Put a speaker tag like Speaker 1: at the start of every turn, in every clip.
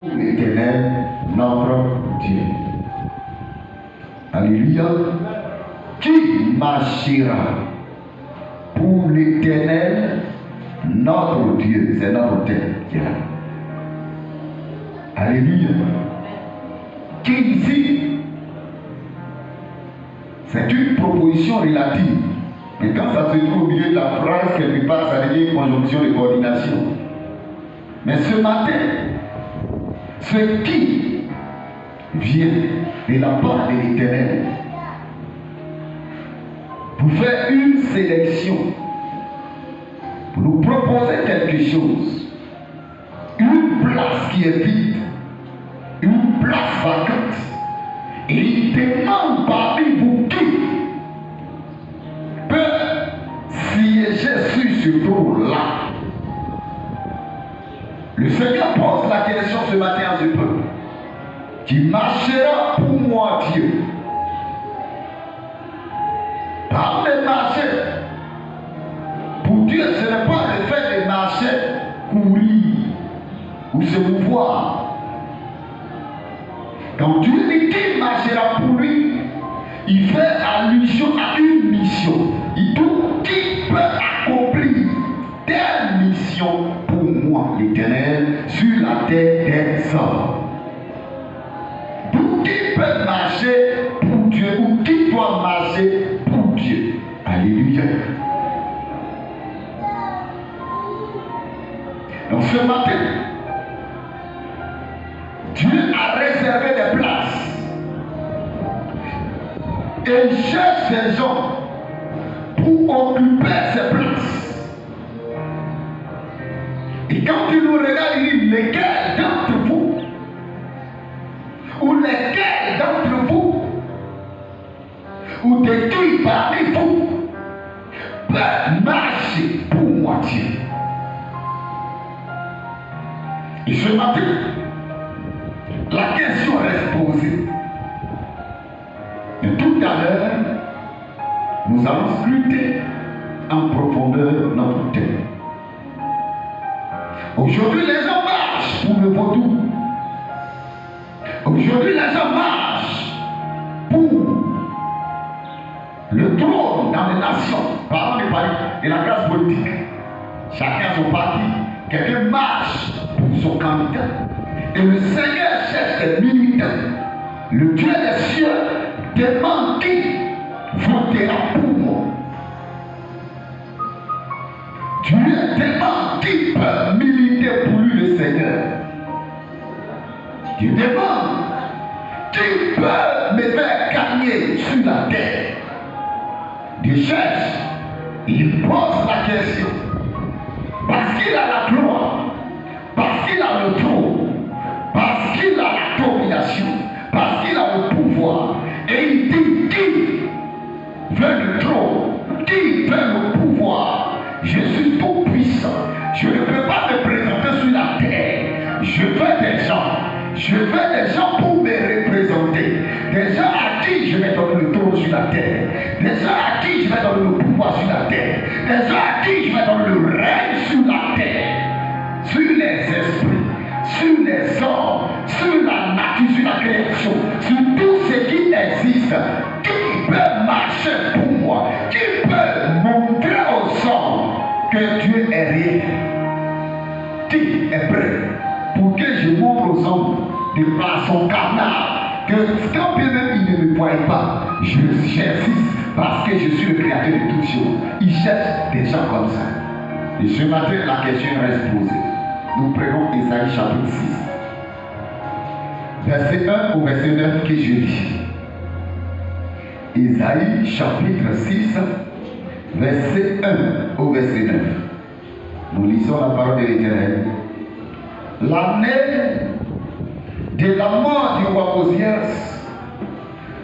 Speaker 1: l'Éternel, notre Dieu. Alléluia. Qui marchera pour l'Éternel, notre Dieu? C'est notre terre qui est là. Alléluia. Qui ici? C'est une proposition relative. Mais quand ça se trouve au milieu de la phrase, quelque part, ça devient une conjonction de coordination. Mais ce matin, ce qui vient de la part de l'Éternel pour faire une sélection, pour nous proposer quelque chose, une place qui est vide, une place vacante, et il demande parmi vous qui peut siéger sur ce trône-là. Le Seigneur pose la question ce matin à ce peuple. Qui marchera pour moi, Dieu? Par le marcher. Pour Dieu, ce n'est pas le fait de marcher, courir ou se mouvoir. Quand Dieu dit qu'il marchera pour lui, il fait allusion à une mission. Il dit qui peut accomplir telle mission pour moi, l'Éternel, sur la terre des hommes. D'où qui peut marcher pour Dieu ou qui doit marcher pour Dieu. Alléluia. Donc ce matin, Dieu a réservé des places et cherche des gens pour occuper ces places. Et quand tu nous regardes, il dit lesquels d'entre vous ou lesquels d'entre vous ou de qui parmi vous peuvent marcher pour moi, Dieu. Et ce matin, la question reste posée. Et tout à l'heure, nous allons scruter en profondeur notre thème. Aujourd'hui, les gens marchent pour le vaudou. Aujourd'hui, les gens marchent pour le trône dans les nations. Parlons de la classe politique. Chacun a son parti. Quelqu'un marche pour son candidat. Et le Seigneur cherche des militants. Le Dieu des cieux demande qui votera pour moi. Dieu demande qui peut militer pour lui, le Seigneur. Dieu demande qui peut me faire gagner sur la terre. Dieu cherche, il pose la question. Parce qu'il a la gloire, parce qu'il a le trône, parce qu'il a la domination, parce qu'il a le pouvoir. Et il dit qui veut le trône, qui veut le pouvoir. Je suis tout puissant. Je ne peux pas me présenter sur la terre. Je veux des gens. Je veux des gens pour me représenter. Des gens à qui je vais donner le trône sur la terre. Des gens à qui je vais donner le pouvoir sur la terre. Des gens à qui je vais donner le règne sur la terre. Sur les esprits, sur les hommes, sur la nature, sur la création, sur tout ce qui existe. Qui peut marcher pour moi? Qui peut montrer aux hommes que Dieu est réel? Qui est prêt pour que je montre aux hommes de façon carnale que quand bien même ils ne me voient pas, j'insiste parce que je suis le créateur de toutes choses. Ils cherchent des gens comme ça. Et ce matin, la question reste posée. Nous prenons Ésaïe chapitre 6. Verset 1 au verset 9 que je lis. Ésaïe chapitre 6, verset 1 au verset 9. Nous lisons la parole de l'Éternel. L'année de la mort du roi Osias,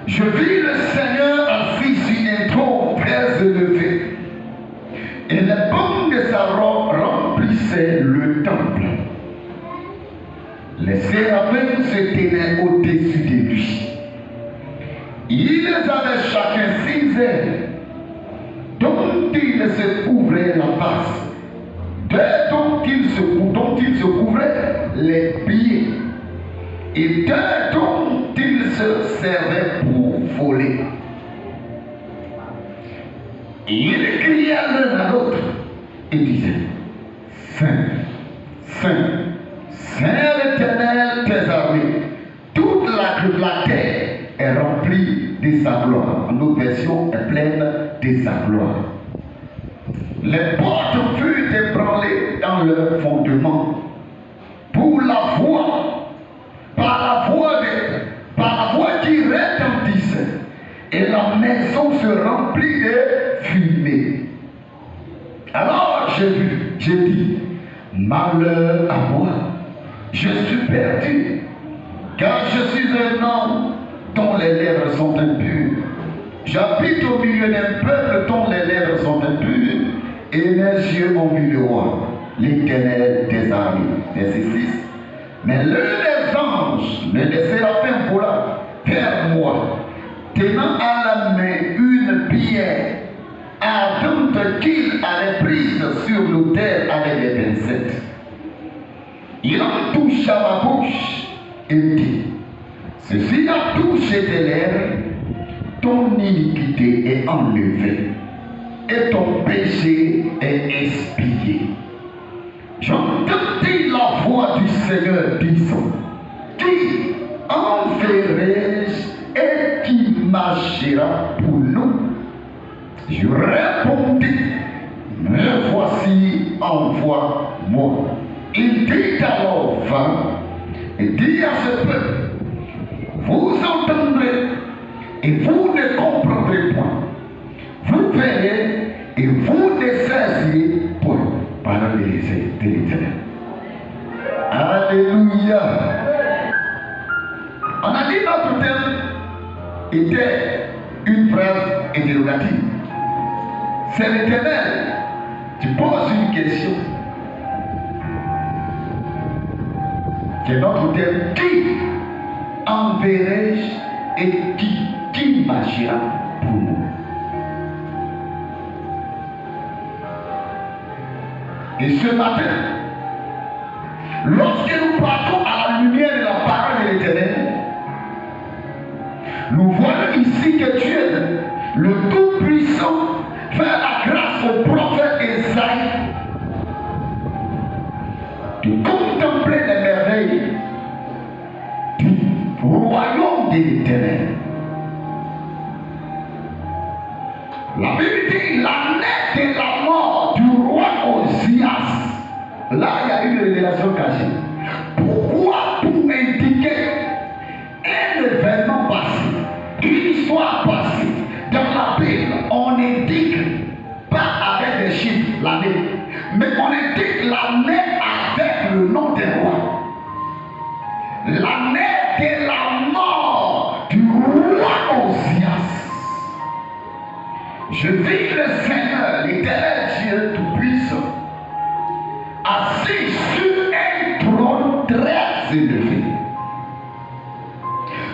Speaker 1: je vis le Seigneur assis sur un trône très élevé, et les bancs de sa robe remplissaient le temple. Les séraphins se tenaient au-dessus de lui. Ils avaient chacun 6 ailes, dont ils se couvraient la face, dont ils se couvraient les pieds, et d'eux dont il se servait pour voler. Et il criait l'un à l'autre et disait, Saint, Saint, Saint l'Éternel des armées, toute la terre est remplie de sa gloire. Notre version est pleine de sa gloire. Les portes furent ébranlées dans leur fondement pour la voix, par la voix qui retentissait, et la maison se remplit de fumée. Alors j'ai dit, malheur à moi, je suis perdu, car je suis un homme dont les lèvres sont impures. J'habite au milieu d'un peuple dont les lèvres sont impures, et mes yeux ont vu le roi, l'Éternel des armées. Verset 6. Mais l'un des anges, l'un des séraphins vola vers moi, tenant à la main une pierre ardente qu'il avait prise sur l'autel avec des pincettes. Il en toucha ma bouche et dit, ceci a touché tes lèvres, ton iniquité est enlevée et ton péché est expié. J'entendis la voix du Seigneur disant, qui enverrai-je et qui marchera pour nous? Je répondis, me voici, envoie-moi. Il dit alors, va et dit à ce peuple, vous entendrez et vous ne comprendrez point. Vous verrez et vous ne saisirez point. Parole de l'Éternel. Alléluia. On a dit notre thème était une phrase interrogative. C'est l'Éternel. Tu poses une question. C'est notre thème. Qui enverrai-je et qui marchera pour nous? Et ce matin, lorsque nous partons à la lumière de la parole de l'Éternel, nous voyons ici que Dieu, le Tout-Puissant, fait la grâce au prophète Esaïe de contempler les merveilles du royaume de l'Éternel. La Bible dit l'année de la mort du roi Osias. Là, il y a une révélation cachée. Pourquoi? Pour indiquer un événement passé, une histoire passée. Dans la Bible, on indique pas avec des chiffres l'année, mais on indique l'année avec le nom des rois. L'année de la mort du roi Osias. Je vis le Seigneur, l'Éternel Dieu Tout-Puissant, assis sur un trône très élevé.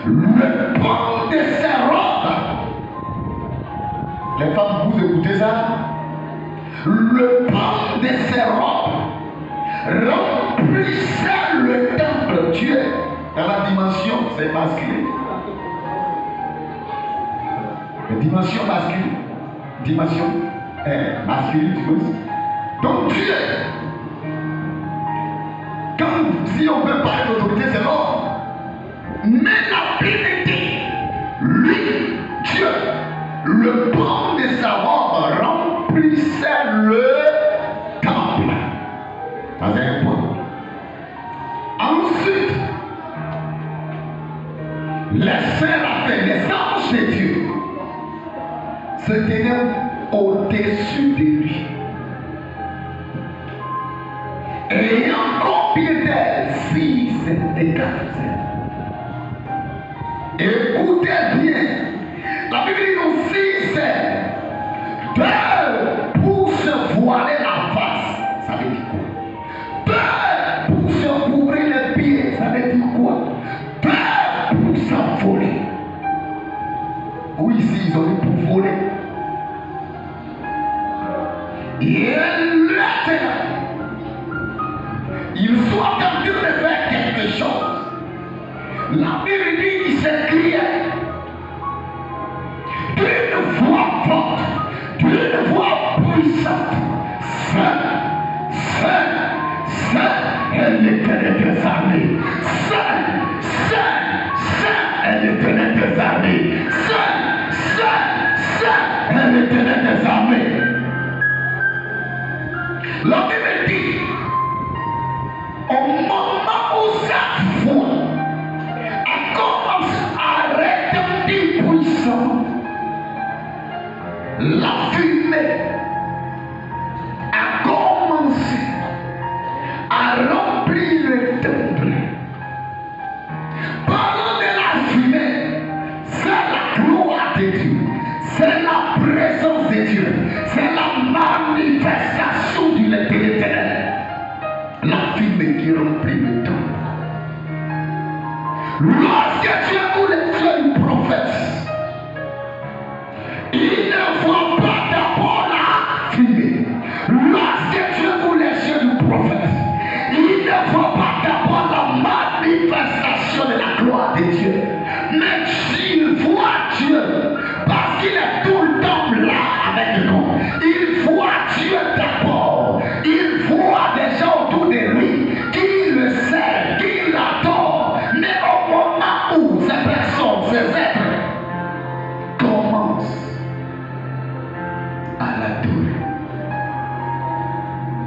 Speaker 1: Le pan de ses robes, les femmes, vous écoutez ça? Le pan de ses robes remplissait le temple Dieu. Dans la dimension, c'est masculin. La dimension masculine. Dimension masculine, tu vois. Donc Dieu, si on veut parler d'autorité, c'est l'homme. Mais la Bible dit, lui, Dieu, le pan de sa robe remplissait le temple. Ça c'est un point. Ensuite, les séraphins, les anges de Dieu, se tenaient au-dessus de lui. Ayant combien d'elles? 6 et 4. Écoutez bien. La Bible dit nous 6 2 pour se voiler la face. Ça veut dire quoi? 2 pour se couvrir les pieds. Ça veut dire quoi? 2 pour s'envoler. Oui, ici ils ont eu pour voler. Et là, ils sont en train de faire quelque chose. La Bible dit qu'il s'écriait d'une voix forte, d'une voix puissante. Saint, Saint, Saint est l'Éternel des armées. Saint, Saint, Saint est l'Éternel des armées. Saint, Saint, Saint est l'Éternel des armées. La Bible dit, au moment où sa voix a commencé à retentir puissant, la fumée a commencé à remplir le temple. Parlant de la fumée, c'est la gloire de Dieu, c'est la présence de Dieu, c'est la manifestation de l'Éternel. La fumée qui remplit le temple. Lorsque Dieu voulait tuer le prophète, il ne voit pas d'abord la fumée. Lorsque Dieu voulait tuer le prophète, il ne voit pas d'abord la manifestation de la gloire de Dieu. Mais s'il voit Dieu, parce qu'il est tout le temps là avec nous, il voit Dieu d'abord. Il voit des gens autour de lui qui le servent, qui l'adorent. Mais au moment où ces personnes, ces êtres, commencent à l'adorer,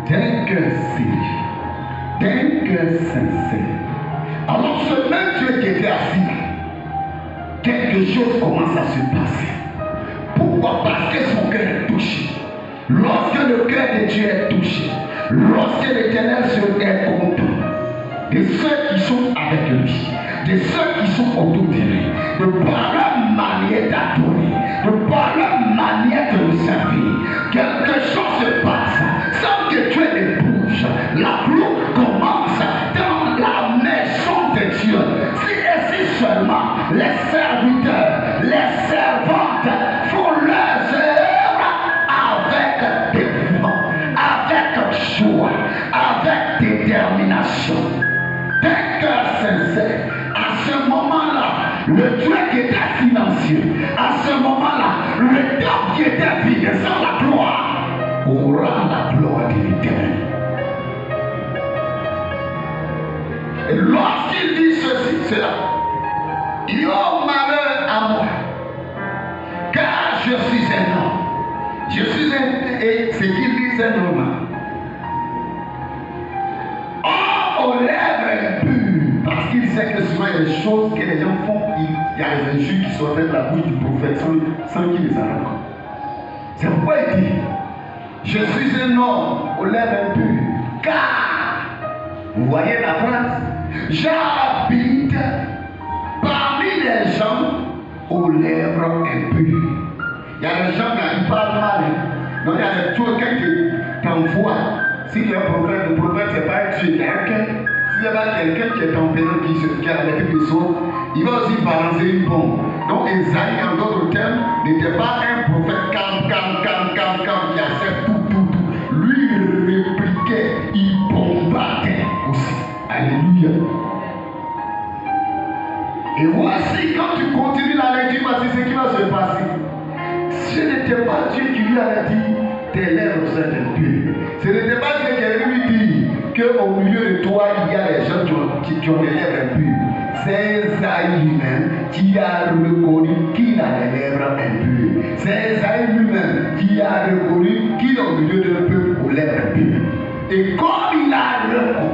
Speaker 1: d'un cœur sérieux, d'un cœur sincère, alors ce même Dieu qui était assis, quelque chose commence à se passer. Pourquoi? Parce que son cœur est touché. Lorsque le cœur de Dieu est touché, lorsque l'Éternel se est content de ceux qui sont avec lui, de ceux qui sont autour de lui, de par leur manière d'adorer, de par leur manière de le servir, quelque chose se passe sans que Dieu ne bouge. La gloire commence dans la maison de Dieu. Si et si seulement les serviteurs, les servantes font leurs œuvres avec dévouement, avec joie, avec détermination, d'un cœur sincère. À ce moment-là, le Dieu qui était silencieux, à ce moment-là, le temple qui était vide sans la gloire, aura la gloire de l'Éternel. Et lorsqu'il dit ceci, cela, il y a malheur à moi, car je suis un homme. Je suis un, et ce qu'il dit, c'est normal. Or, aux lèvres impures, parce qu'il sait que souvent il y a des choses que les gens font, il y a des injures qui sortent de la bouche du prophète sans qu'il les arrête. C'est pourquoi il dit, je suis un homme aux lèvres impures, car, vous voyez la phrase, j'habite parmi les gens aux lèvres impures. Il y a des gens qui parlent mal. Donc il y a des choses qui t'envoient. Si le prophète c'est pas un Dieu, il y a un cœur. S'il n'y a pas quelqu'un qui est tempéré, qui a avec les autres, il va aussi balancer une bombe. Donc Esaïe, en d'autres termes, n'était pas un prophète calme, qui accepte tout. Lui, il répliquait, il bombardait aussi. Alléluia. Et voici, quand tu continues la lecture, voici ce qui va se passer. Ce n'était pas Dieu qui lui avait dit, tes lèvres sont impures. Ce n'était pas Dieu qui lui dit qu'au milieu de toi, il y a des gens qui ont des lèvres impures. C'est Esaïe lui-même qui a reconnu qu'il a des lèvres impures. C'est Esaïe lui-même qui a reconnu qu'il est au milieu d'un peuple aux lèvres impures. Et comme il a reconnu,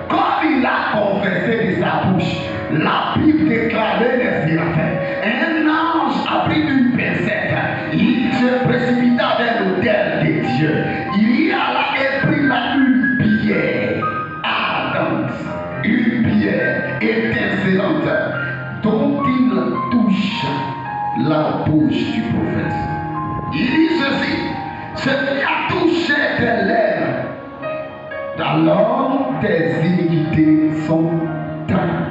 Speaker 1: comme il a confessé de sa bouche, la Bible déclarait les miracles. Un ange a pris une pincette, il se précipita vers l'autel de Dieu. Il y alla et prit là une pierre ardente, une pierre étincelante, dont il touche la bouche du prophète. Il dit ceci, ce qui a touché tes lèvres, alors tes iniquités sont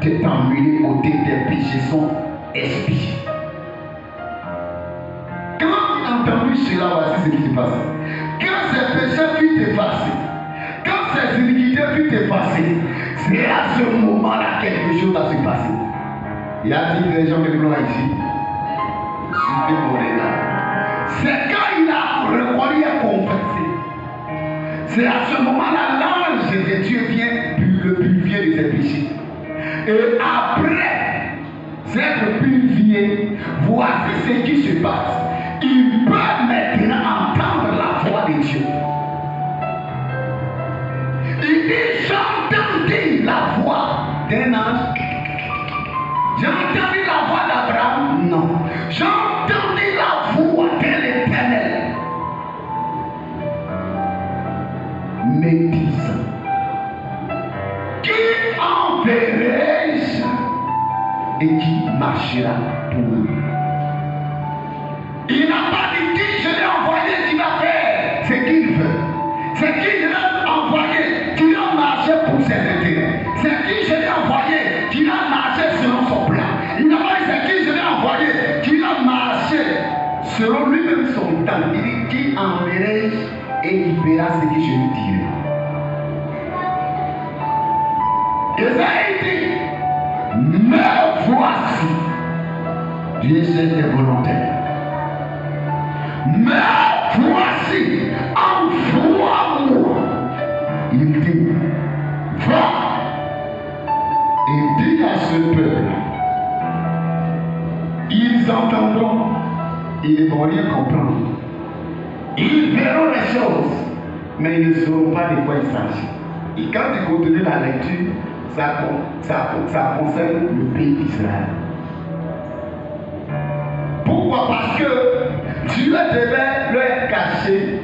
Speaker 1: t'emmener ôter tes péchés sont expiés. Quand tu as entendu cela, voici ce qui se passe. Quand ces péchés furent effacés, quand ces iniquités furent effacées, c'est à ce moment-là quelque chose va se passer. Y a-t-il des gens de gloire ici? Suivez mon regard. C'est quand il a reconnu et confessé. C'est à ce moment-là, l'ange de Dieu vient le purifier de ses péchés. Et après être purifié, voici ce qui se passe. Il peut maintenant entendre la voix de Dieu. Il dit, j'entendis la voix d'un ange. J'ai entendu la voix d'Abraham? Non. J'ai entendu la voix de l'Éternel me disant, qui enverrai-je et qui marchera pour nous? Il n'a pas dit qui je l'ai envoyé qui va faire ce qu'il veut. C'est qui je l'ai envoyé qui va marcher pour ses intérêts. C'est qui je l'ai envoyé qui va marcher selon son plan. Il n'a pas dit c'est qui je l'ai envoyé qui va marcher selon lui-même son temps. Il dit qui enverrai-je et il verra ce que je lui dirai. Esaïe dit, me voici. Dieu c'est volontaire. Me voici, envoie-moi. Il dit, va et dis à ce peuple, ils entendront, ils ne vont rien comprendre. Ils verront les choses, mais ils ne sauront pas de quoi il s'agit. Et quand tu continues la lecture, ça concerne le pays d'Israël. Pourquoi? Parce que Dieu devait leur cacher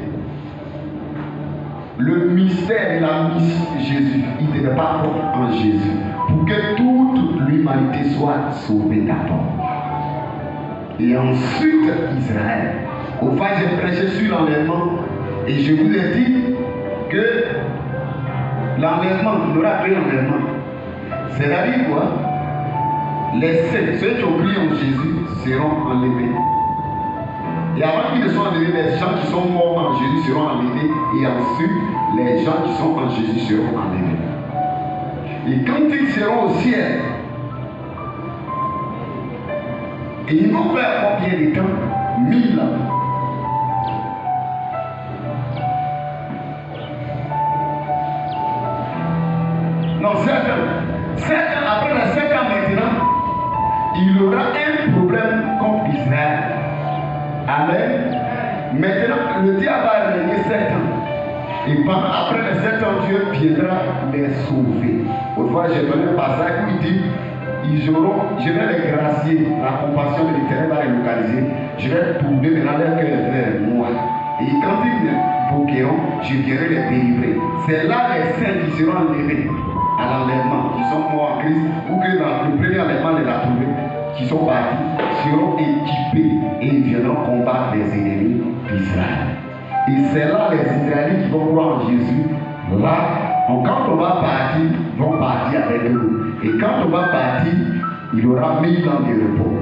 Speaker 1: le mystère de la mission de Jésus. Il ne devait pas croire en Jésus pour que toute l'humanité soit sauvée d'abord. Et ensuite Israël. Au fait, j'ai prêché sur l'enlèvement et je vous ai dit que l'enlèvement, il aura pris l'enlèvement. C'est-à-dire quoi? Ceux qui ont cru en Jésus seront enlevés. Et avant qu'ils ne soient enlevés, les gens qui sont morts en Jésus seront enlevés. Et ensuite, les gens qui sont en Jésus seront enlevés. Et quand ils seront au ciel, et ils vont faire combien de temps? 1000 ans. Non, 7 ans. 7 ans, après les 7 ans maintenant, il aura un problème contre Israël. Amen. Maintenant, le diable va régner 7 ans. Et après les 7 ans, Dieu viendra les sauver. Autrefois, j'ai donné un passage où il dit, je vais les gracier, la compassion de l'Éternel va les localiser. Je vais tourner maintenant leur cœur vers moi. Et quand ils m'invoqueront, je viendrai les délivrer. C'est là les saints qui seront enlevés à l'enlèvement, qui sont morts en Christ, ou que dans le premier enlèvement les a trouvés, qui sont partis, seront équipés et ils viendront combattre les ennemis d'Israël. Et c'est là les Israélites qui vont croire en Jésus. Là, quand on va partir, ils vont partir avec eux. Et quand on va partir, il y aura 1000 ans de repos.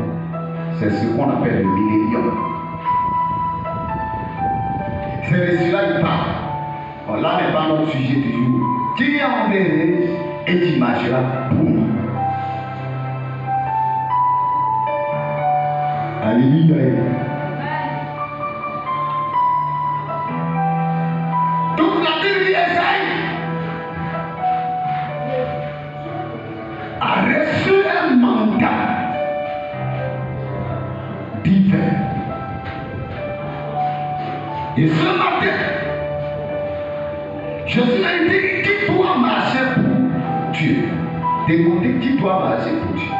Speaker 1: C'est ce qu'on appelle le millénium. C'est de cela qu'il parle. Bon, là n'est pas notre sujet du jour. Qui enverrai et qui marchera pour nous. Alléluia. Donc la Bible d'Esaïe a reçu un mandat divin. Et ce matin, je suis dit qui doit marcher pour Dieu. Demandez qui doit marcher pour Dieu.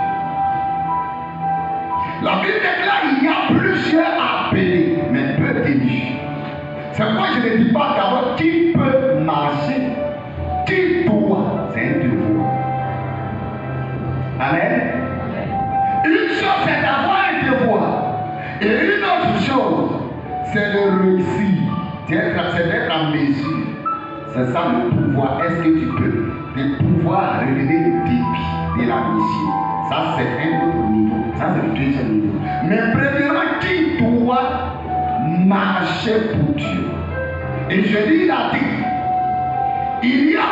Speaker 1: La Bible déclare qu'il y a plusieurs appelés, mais peu d'élus. C'est pourquoi je ne dis pas d'abord qui peut marcher, qui doit. C'est un devoir. Amen. Une chose c'est d'avoir un devoir. Et une autre chose, c'est de réussir. C'est d'être en mesure. C'est ça le pouvoir. Est-ce que tu peux le pouvoir relever le débit de la mission? Ça c'est un autre niveau. Ça c'est le deuxième niveau. Mais premièrement, qui doit marcher pour Dieu? Et je dis, il a dit, il y a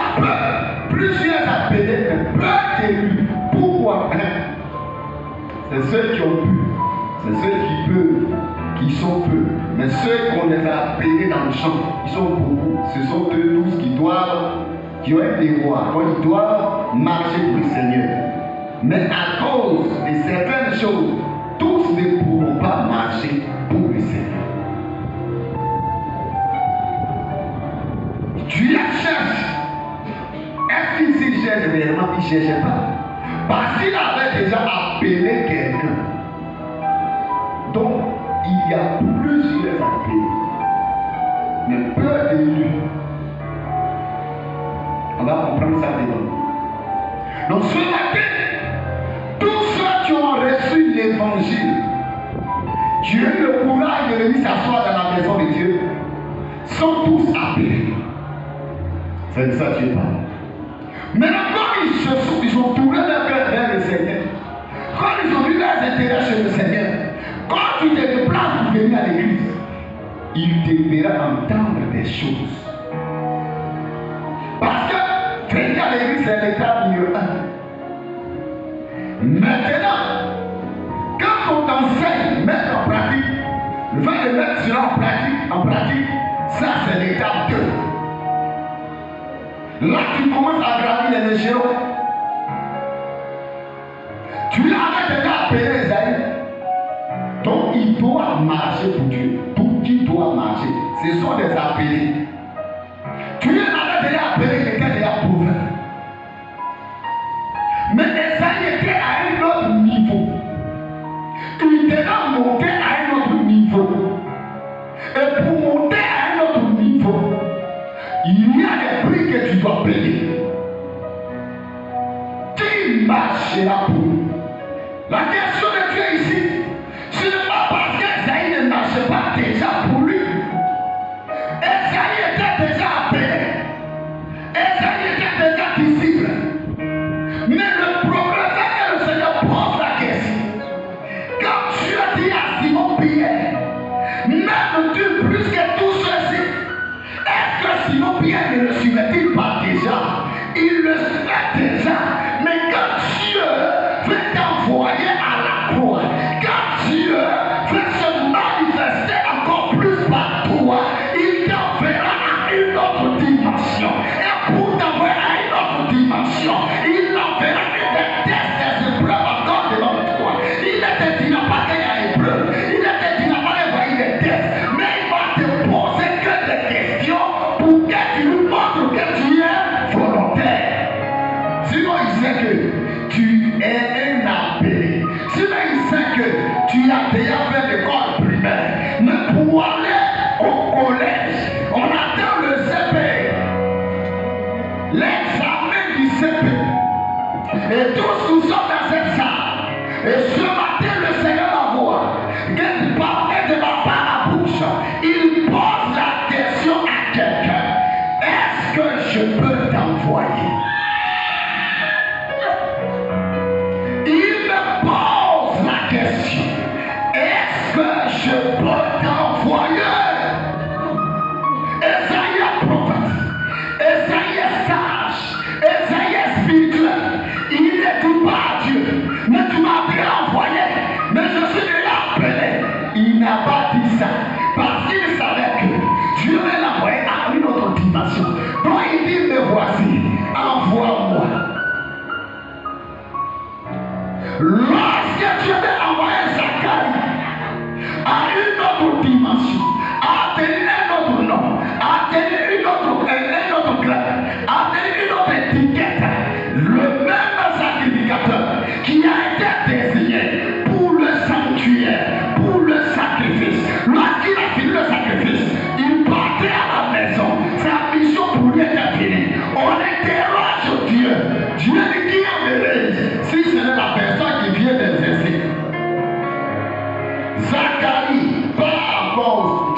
Speaker 1: plusieurs appelés, peu d'élus. Pourquoi? c'est ceux qui ont pu, c'est ceux qui peuvent, qui sont peu. Mais ceux qu'on les a appelés dans le champ, ils sont beaucoup. Ce sont eux tous qui ont un devoir, ils doivent marcher pour le Seigneur. Mais à cause de certaines choses, tous ne pourront pas marcher pour le Seigneur. Tu la cherches. Est-ce qu'il s'y cherche réellement? Il ne cherchait pas. Parce qu'il avait déjà appelé quelqu'un. Donc, il y a plusieurs appelés. Mais peu d'élus. On va comprendre ça dedans. Donc, ce matin, tous ceux qui ont reçu l'évangile, qui ont eu le courage de venir s'asseoir dans la maison de Dieu, sont tous appelés. C'est de ça que je parle. Maintenant, quand ils ont tourné leur cœur vers le Seigneur, quand ils ont eu leurs intérêts chez le Seigneur, quand tu te déplaces pour venir à l'église, il te verra entendre des choses. Parce que venir à l'église, c'est l'étape numéro 1. Maintenant, quand on t'enseigne, mettre en pratique, le fait de mettre cela en pratique, ça c'est l'étape 2. Là, tu commences à gravir les échelons. Tu l'avais déjà appelé Esaïe. Donc, il doit marcher pour Dieu. Pour qui doit marcher? Ce sont des appelés. Tu l'avais déjà appelé quelqu'un déjà prouvé. Mais Esaïe était à un autre niveau. Il était monté à un autre niveau. Et pour monter à un autre niveau, il y a des prix que tu dois payer. Qui marchera pour nous? La question de Dieu ici, ce n'est pas parce qu'Esaïe ne marchait pas déjà pour lui. Esaïe était déjà appelé. Esaïe était déjà disciple. Mais le problème, c'est que le Seigneur pose la question. Quand tu as dit à Simon Pierre, m'aimes-tu plus que tous ceux-ci? Est-ce que Simon Pierre ne le suivait-il pas déjà? Il le suivait déjà. Mais quand Dieu veut t'envoyer à la croix, quand Dieu veut se manifester encore plus par toi, il t'enverra à une autre dimension. Et pour t'envoyer à une autre dimension, il t'enverra des tests, des épreuves encore devant toi. Il ne te dira pas qu'il y a épreuve. Il ne te dira pas d'envoyer des tests. Mais il va te poser que des questions pour que tu lui montres que tu es volontaire. Sinon, il sait que tu es un appelé. Sinon, il sait que tu as déjà fait l'école primaire. Mais pour aller au collège, on attend le CP. L'examen du CP. Et tous nous sommes dans cette salle. Et ce matin, le Seigneur va voir qu'il parlait de ma part à bouche. Il pose la question à quelqu'un. Est-ce que je peux t'envoyer? Il me pose la question. Est-ce que je peux t'envoyer? Esaïe est prophète. Esaïe est sage. Esaïe est spirituel. Il ne dit pas à Dieu, mais tu m'as bien envoyé, mais je suis déjà appelé. Il n'a pas dit ça parce qu'il savait que Dieu allait l'envoyer à une autre dimension. Donc il dit, me voici, envoie-moi. Lorsque Dieu veut envoyer Zacharie à une autre dimension, à tenir un autre nom, à tenir un autre grade, à tenir une autre étiquette, le même sacrificateur qui a été désigné pour le sanctuaire, pour le sacrifice. Lorsqu'il a fini le sacrifice, il partait à la maison. Sa mission pour lui était finie. On interroge Dieu. Dieu dit qui enverrai si ce n'est la personne qui vient d'exercer. Zacharie, pas à cause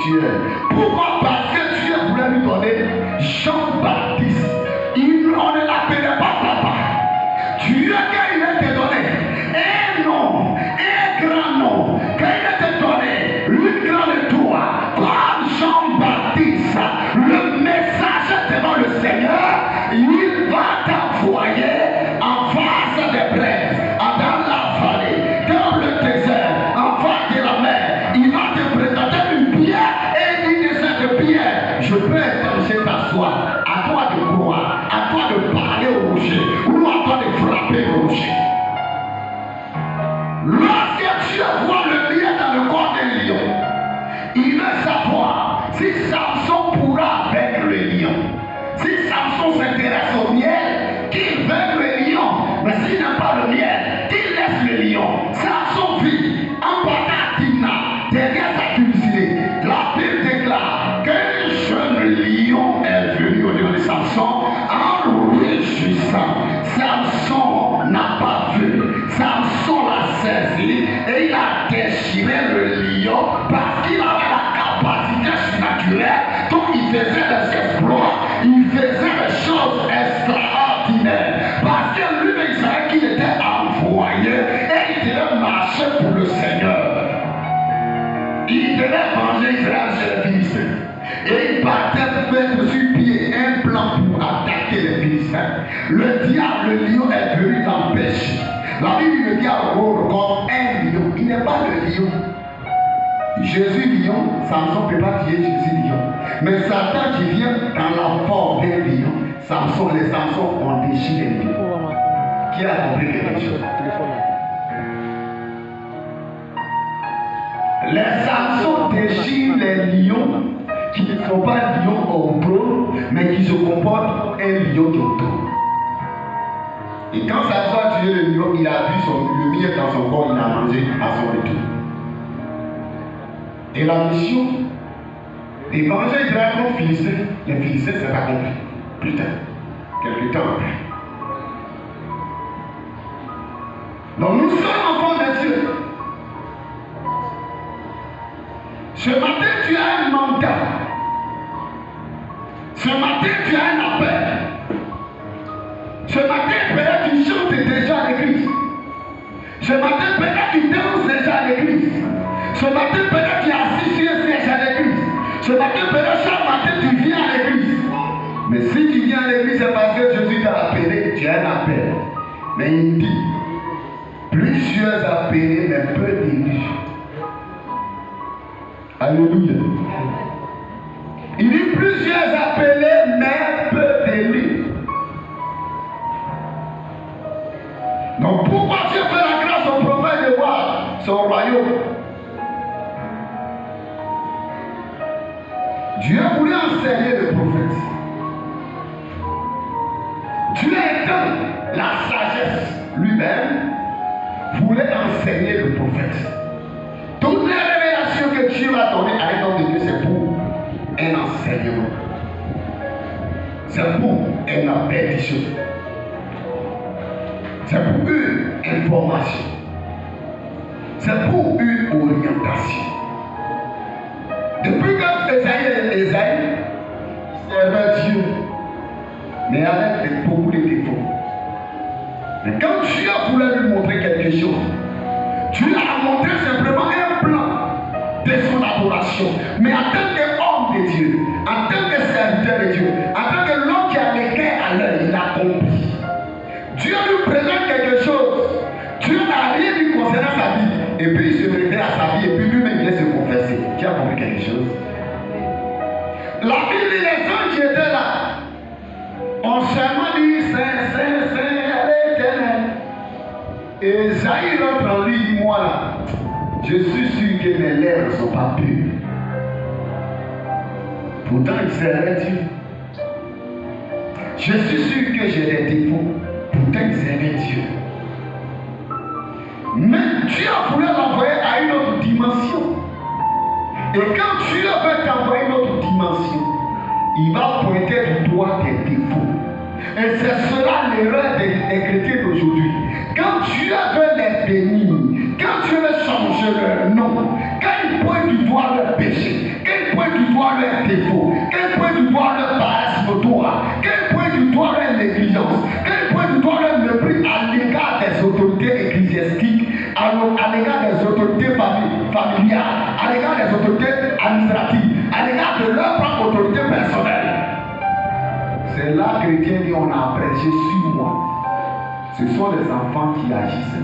Speaker 1: charbonnière qui laisse le lion. Samson vit en partant à Timna, derrière sa curiosité. La Bible déclare qu'un jeune lion est venu au lieu de Samson en réjouissant. Samson n'a pas vu. Samson l'a saisi et il a déchiré le lion parce qu'il avait la capacité surnaturelle. Donc il faisait des exploits, il faisait des choses extraordinaires. Parce que lui-même savait qu'il était envoyé et il devait marcher pour le Seigneur. Il devait venger Israël chez les Philistins. Et il partait mettre sur pied un plan pour attaquer les Philistins. Le diable, le lion, est venu l'empêcher. La Bible le diable rôle comme un lion. Il n'est pas le lion. Jésus lion, Samson ne peut pas tuer Jésus lion. Mais Satan qui vient dans la forme d'un lion, les Samson ont déchiré les lions. Qui a compris quelque chose? Les Samson déchirent les lions qui ne sont pas lions au trône, mais qui se comportent un lion au trône. Et quand Samson a tué le lion, il a vu le miel dans son corps, il a mangé à son retour. Et la mission d'évangile Israël contre les Philistins s'est accomplie plus tard, quelques temps après. Donc nous sommes enfants de Dieu. Ce matin, tu as un mandat. Ce matin, tu as un appel. Ce matin, peut-être tu chantes déjà à l'église. Ce matin, peut-être tu danses déjà à l'église. Ce matin, peut-être tu assistes sur un siège à l'église. Ce matin, peut-être chaque matin, tu viens à l'église. Mais si tu viens à l'église, c'est parce que Jésus t'a appelé. Tu as un appel. Mais il dit, plusieurs appelés, mais peu d'élus. Alléluia. Il dit plusieurs appelés, mais peu d'élus. Donc pourquoi Dieu fait la grâce au prophète de voir son royaume? Dieu voulait enseigner le prophète. Dieu étant la sagesse lui-même, voulait enseigner le prophète. Toutes les révélations que Dieu va donner à un homme de Dieu, c'est pour un enseignement. C'est pour une appétition. C'est pour une information. C'est pour une orientation. Depuis que Esaïe servait Dieu, mais avec beaucoup de défauts. Mais quand Dieu voulait lui montrer quelque chose, Dieu a montré simplement un plan de son adoration. Mais en tant qu'homme de Dieu, en tant que serviteur de Dieu, en tant que l'homme qui a les cœurs à l'œil, il a compris. Dieu lui présente quelque chose. Dieu n'a rien dit concernant sa vie. Et puis il se réfère à sa vie et puis lui-même vient se confesser. Tu as compris quelque chose? La Bible dit les gens qui étaient là ont seulement dit Saint, Saint, Saint, l'éternel. Et Esaïe rentre en lui, dit moi là, je suis sûr que mes lèvres ne sont pas pures. Pourtant il servait Dieu. Je suis sûr que j'ai des défauts. Pourtant il servait Dieu. Mais Dieu a voulu l'envoyer à une autre dimension. Et quand Dieu veut t'envoyer une autre dimension, il va pointer du doigt tes défauts. Et c'est cela l'erreur des chrétiens d'aujourd'hui. Quand Dieu veut les bénir, quand Dieu veut changer leur nom, quand il pointe du doigt leur péché, quand il pointe du doigt leurs défauts, quand il pointe du doigt leur paresse notoire, quand il pointe du doigt leur négligence, quand il pointe du doigt leur mépris à l'égard des autorités ecclésiastiques, à l'égard des autorités familiales, à l'égard des autorités administratives, à l'égard de leur propre autorité personnelle. C'est là que chrétien dit on a prêché sur moi. Ce sont les enfants qui agissent.